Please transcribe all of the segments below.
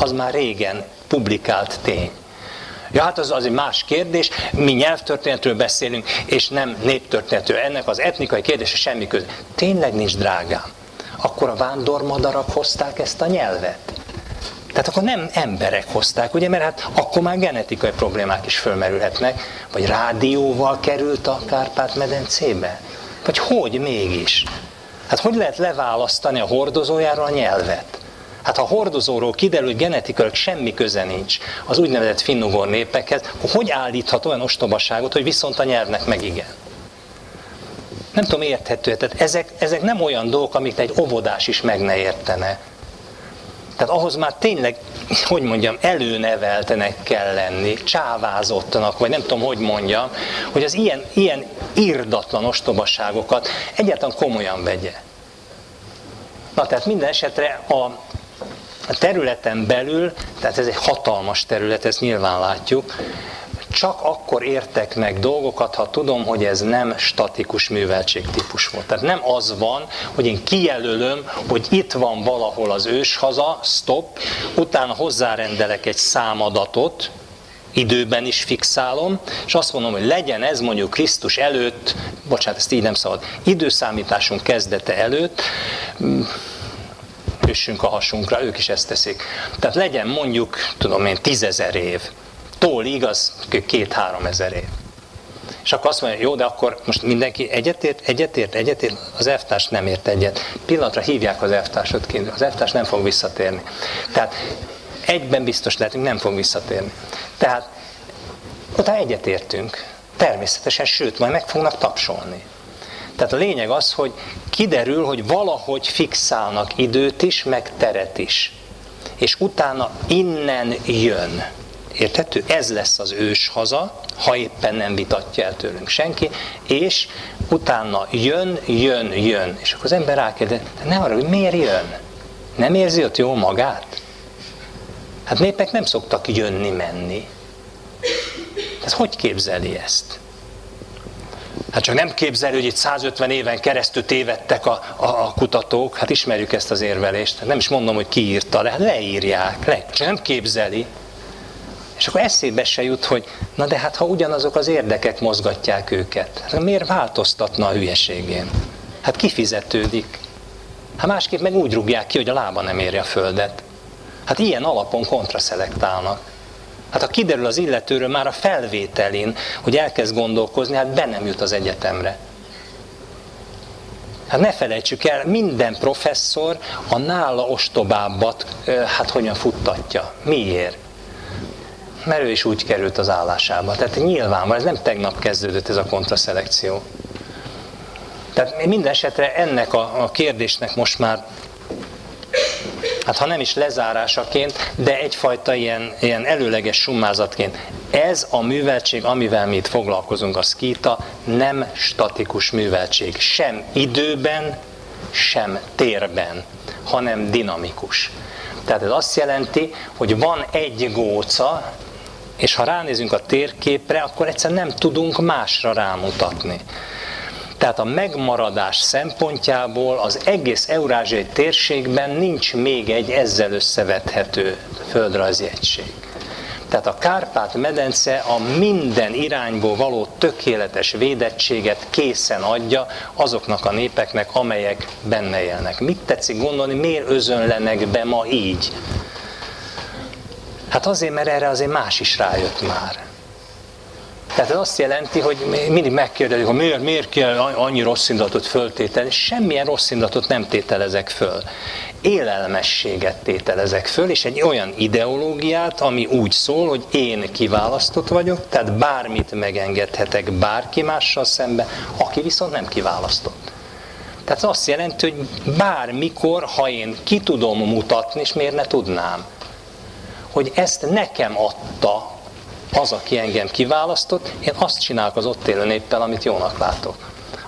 az már régen publikált tény. Ja, hát az egy más kérdés, mi nyelvtörténetről beszélünk, és nem néptörténetről. Ennek az etnikai kérdése semmi köze. Tényleg nincs, drágám. Akkor a vándormadarak hozták ezt a nyelvet. Tehát akkor nem emberek hozták, ugye, mert hát akkor már genetikai problémák is fölmerülhetnek, vagy rádióval került a Kárpát-medencébe? Vagy hogy mégis? Hát hogy lehet leválasztani a hordozójáról a nyelvet? Hát ha a hordozóról kiderül, hogy genetikailag semmi köze nincs az úgynevezett finnugor népekhez, akkor hogy állíthat olyan ostobaságot, hogy viszont a nyelvnek meg igen? Nem tudom, érthető. Tehát ezek nem olyan dolgok, amit egy óvodás is meg ne értene. Tehát ahhoz már tényleg, hogy mondjam, előneveltenek kell lenni, csávázottnak, vagy nem tudom, hogy mondjam, hogy az ilyen irdatlan ostobaságokat egyáltalán komolyan vegye. Na, tehát minden esetre a területen belül, tehát ez egy hatalmas terület, ezt nyilván látjuk, csak akkor értek meg dolgokat, ha tudom, hogy ez nem statikus műveltségtípus volt. Tehát nem az van, hogy én kijelölöm, hogy itt van valahol az őshaza, stop, utána hozzárendelek egy számadatot, időben is fixálom, és azt mondom, hogy legyen ez mondjuk Krisztus előtt, bocsánat, ezt így nem szabad, időszámításunk kezdete előtt, üssünk a hasunkra, ők is ezt teszik. Tehát legyen mondjuk, tudom én, 10 000 év. Tólig az 2-3 ezer év. És akkor azt mondja, jó, de akkor most mindenki egyetért, az elvtárs nem ért egyet. Pillanatra hívják az elvtársat ki, az elvtárs nem fog visszatérni. Tehát egyben biztos lehetünk, nem fog visszatérni. Tehát utána egyetértünk, természetesen, sőt, majd meg fognak tapsolni. Tehát a lényeg az, hogy kiderül, hogy valahogy fixálnak időt is, meg teret is. És utána innen jön. Érthető? Ez lesz az őshaza, ha éppen nem vitatja el tőlünk senki, és utána jön. És akkor az ember rákérdez, ne arra, hogy miért jön? Nem érzi ott jól magát? Hát népek nem szoktak jönni-menni. Tehát hogy képzeli ezt? Hát csak nem képzeli, hogy itt 150 éven keresztül tévedtek a kutatók, hát ismerjük ezt az érvelést, nem is mondom, hogy ki írta, de hát leírják, csak nem képzeli. És akkor eszébe se jut, hogy na de hát ha ugyanazok az érdekek mozgatják őket, hát miért változtatna a hülyeségén? Hát kifizetődik. Hát másképp meg úgy rúgják ki, hogy a lába nem éri a földet. Hát ilyen alapon kontraszelektálnak. Hát ha kiderül az illetőről már a felvételin, hogy elkezd gondolkozni, hát be nem jut az egyetemre. Hát ne felejtsük el, minden professzor a nála ostobábbat, hát hogyan futtatja. Miért? Mert ő is úgy került az állásába. Tehát nyilvánvalóan, ez nem tegnap kezdődött ez a kontraszelekció. Tehát minden esetre ennek a kérdésnek most már, hát ha nem is lezárásaként, de egyfajta ilyen előleges summázatként. Ez a műveltség, amivel mi itt foglalkozunk, a szkíta, nem statikus műveltség. Sem időben, sem térben, hanem dinamikus. Tehát ez azt jelenti, hogy van egy góca, és ha ránézünk a térképre, akkor egyszerűen nem tudunk másra rámutatni. Tehát a megmaradás szempontjából az egész eurázsiai térségben nincs még egy ezzel összevethető földrajzi egység. Tehát a Kárpát-medence a minden irányból való tökéletes védettséget készen adja azoknak a népeknek, amelyek benne élnek. Mit tetszik gondolni, miért özönlenek be ma így? Hát azért, mert erre azért más is rájött már. Tehát ez azt jelenti, hogy mindig megkérdezik, hogy miért kell annyi rossz indulatot föltételezni. Semmilyen rossz indulatot nem tételezek föl. Élelmességet tételezek föl, és egy olyan ideológiát, ami úgy szól, hogy én kiválasztott vagyok, tehát bármit megengedhetek bárki mással szemben, aki viszont nem kiválasztott. Tehát ez azt jelenti, hogy bármikor, ha én ki tudom mutatni, és miért ne tudnám, hogy ezt nekem adta az, aki engem kiválasztott, én azt csinálok az ott élő néppel, amit jónak látok.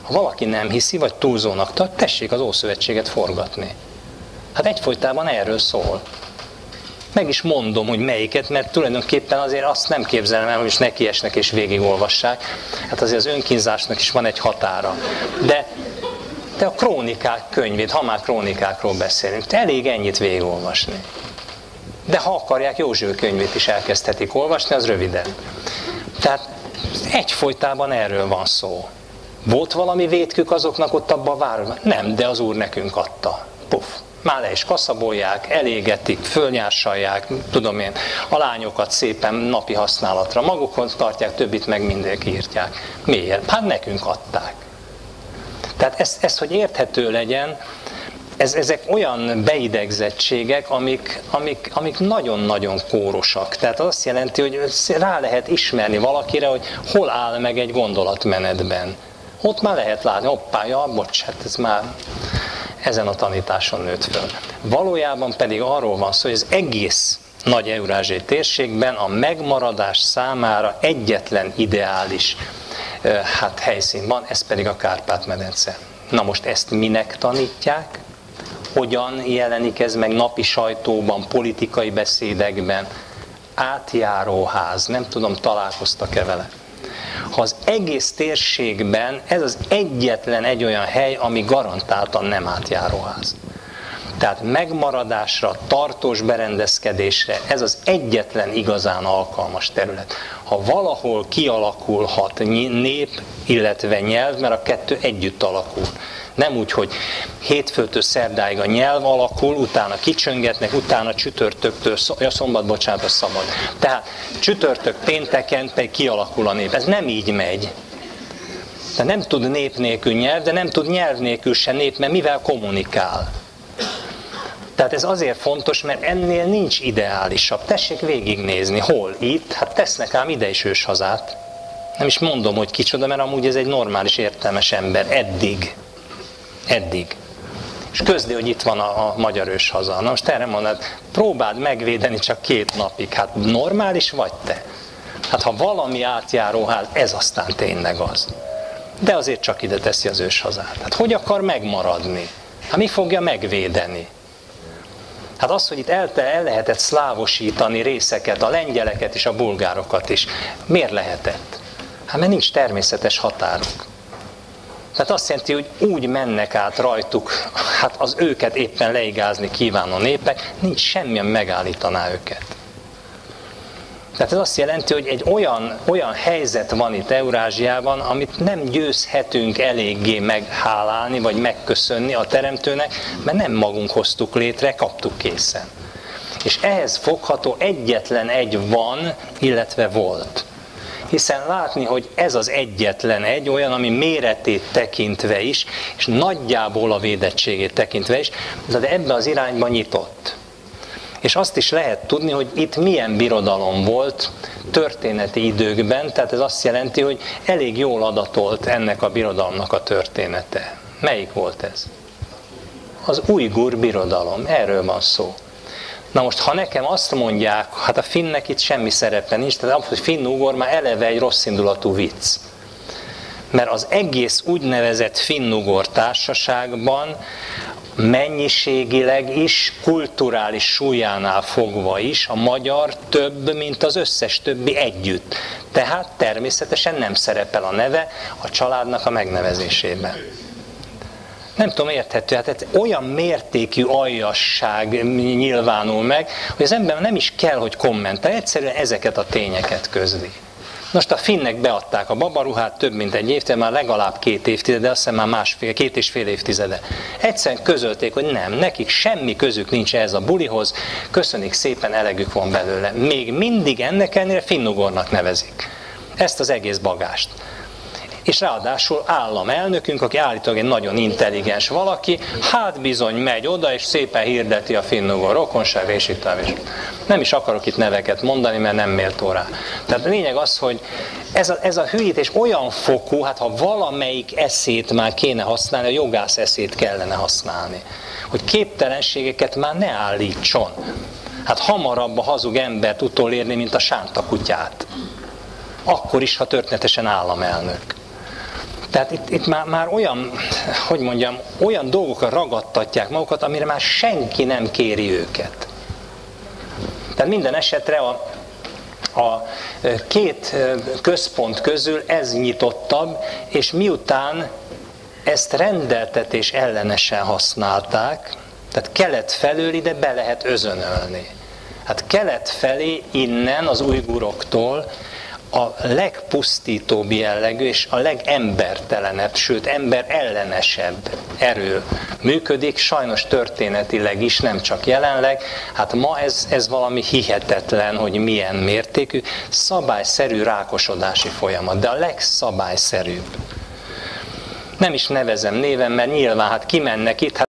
Ha valaki nem hiszi, vagy túlzónak tart, tessék az Ószövetséget forgatni. Hát egyfolytában erről szól. Meg is mondom, hogy melyiket, mert tulajdonképpen azért azt nem képzelem el, hogy is nekiesnek és végigolvassák. Hát azért az önkínzásnak is van egy határa. De a krónikák könyvét, ha már krónikákról beszélünk, elég ennyit végigolvasni. De ha akarják, József könyvét is elkezdhetik olvasni, az röviden. Tehát egyfolytában erről van szó. Volt valami vétkük azoknak ott abban a városban? Nem, de az Úr nekünk adta. Puff. Már le is kaszabolják, elégetik, fölnyársalják, tudom én, a lányokat szépen napi használatra magukon tartják, többit meg mindenki írtják. Miért? Hát nekünk adták. Tehát ezt hogy érthető legyen, ezek olyan beidegzettségek, amik nagyon-nagyon kórosak. Tehát az azt jelenti, hogy rá lehet ismerni valakire, hogy hol áll meg egy gondolatmenetben. Ott már lehet látni, hoppá, ja, bocs, hát ez már ezen a tanításon nőtt föl. Valójában pedig arról van szó, hogy az egész nagy eurázsiai térségben a megmaradás számára egyetlen ideális helyszín van, ez pedig a Kárpát-medence. Na most ezt minek tanítják? Hogyan jelenik ez meg napi sajtóban, politikai beszédekben? Átjáróház, nem tudom, találkoztak-e vele? Ha az egész térségben ez az egyetlen egy olyan hely, ami garantáltan nem átjáróház. Tehát megmaradásra, tartós berendezkedésre ez az egyetlen igazán alkalmas terület. Ha valahol kialakulhat nép, illetve nyelv, mert a kettő együtt alakul. Nem úgy, hogy hétfőtől szerdáig a nyelv alakul, utána kicsöngetnek, utána csütörtöktől, szombat, bocsánat, a szabad. Tehát csütörtök, pénteken pedig kialakul a nép. Ez nem így megy. De nem tud nép nélkül nyelv, de nem tud nyelv nélkül se nép, mert mivel kommunikál. Tehát ez azért fontos, mert ennél nincs ideálisabb. Tessék végignézni. Hol? Itt? Hát tesznek ám ide is őshazát. Nem is mondom, hogy kicsoda, mert amúgy ez egy normális, értelmes ember. Eddig. És közli, hogy itt van a magyar őshaza. Na most erre mondod, próbáld megvédeni csak 2 napig. Hát normális vagy te? Hát ha valami átjáróház, ez aztán tényleg az. De azért csak ide teszi az őshazát. Hát hogy akar megmaradni? Hát mi fogja megvédeni? Hát az, hogy itt el lehetett szlávosítani részeket, a lengyeleket és a bulgárokat is. Miért lehetett? Hát mert nincs természetes határuk. Tehát azt jelenti, hogy úgy mennek át rajtuk, hát az őket éppen leigázni kívánó népek, nincs semmi, ami megállítaná őket. Tehát ez azt jelenti, hogy egy olyan helyzet van itt Eurázsiában, amit nem győzhetünk eléggé meghálálni, vagy megköszönni a Teremtőnek, mert nem magunk hoztuk létre, kaptuk készen. És ehhez fogható egyetlen egy van, illetve volt. Hiszen látni, hogy ez az egyetlen egy olyan, ami méretét tekintve is, és nagyjából a védettségét tekintve is, de ebbe az irányba nyitott. És azt is lehet tudni, hogy itt milyen birodalom volt történeti időkben, tehát ez azt jelenti, hogy elég jól adatolt ennek a birodalomnak a története. Melyik volt ez? Az ujgur birodalom, erről van szó. Na most, ha nekem azt mondják, hát a finnek itt semmi szerepe nincs, tehát abban, hogy finn-ugor már eleve egy rosszindulatú vicc. Mert az egész úgynevezett finn-ugor társaságban mennyiségileg is, kulturális súlyánál fogva is a magyar több, mint az összes többi együtt. Tehát természetesen nem szerepel a neve a családnak a megnevezésében. Nem tudom, érthető, hát olyan mértékű aljasság nyilvánul meg, hogy az ember nem is kell, hogy kommentálja, egyszerűen ezeket a tényeket közli. Most a finnek beadták a babaruhát több mint egy évtizede, már legalább 2 évtizede, azt hiszem már 2,5 évtizede. Egyszerűen közölték, hogy nem, nekik semmi közük nincs ehhez a bulihoz, köszönik szépen, elegük van belőle. Még mindig ennek ellenére finnugornak nevezik ezt az egész bagást. És ráadásul államelnökünk, aki állítólag egy nagyon intelligens valaki, hát bizony megy oda, és szépen hirdeti a finnugor rokonság, és itt tovább is. Nem is akarok itt neveket mondani, mert nem méltó rá. Tehát a lényeg az, hogy ez a hülyítés olyan fokú, hát ha valamelyik eszét már kéne használni, a jogász eszét kellene használni. Hogy képtelenségeket már ne állítson. Hát hamarabb a hazug embert utolérni, mint a sántakutyát. Akkor is, ha történetesen államelnök. Tehát itt már olyan, hogy mondjam, olyan dolgokra ragadtatják magukat, amire már senki nem kéri őket. Tehát minden esetre a 2 központ közül ez nyitottabb, és miután ezt rendeltetés ellenesen használták, tehát kelet felől ide be lehet özönölni. Hát kelet felé, innen az ujguroktól a legpusztítóbb jellegű és a legembertelenebb, sőt emberellenesebb erő működik, sajnos történetileg is, nem csak jelenleg. Hát ma ez valami hihetetlen, hogy milyen mértékű, szabályszerű rákosodási folyamat, de a legszabályszerűbb. Nem is nevezem néven, mert nyilván hát kimennek itt,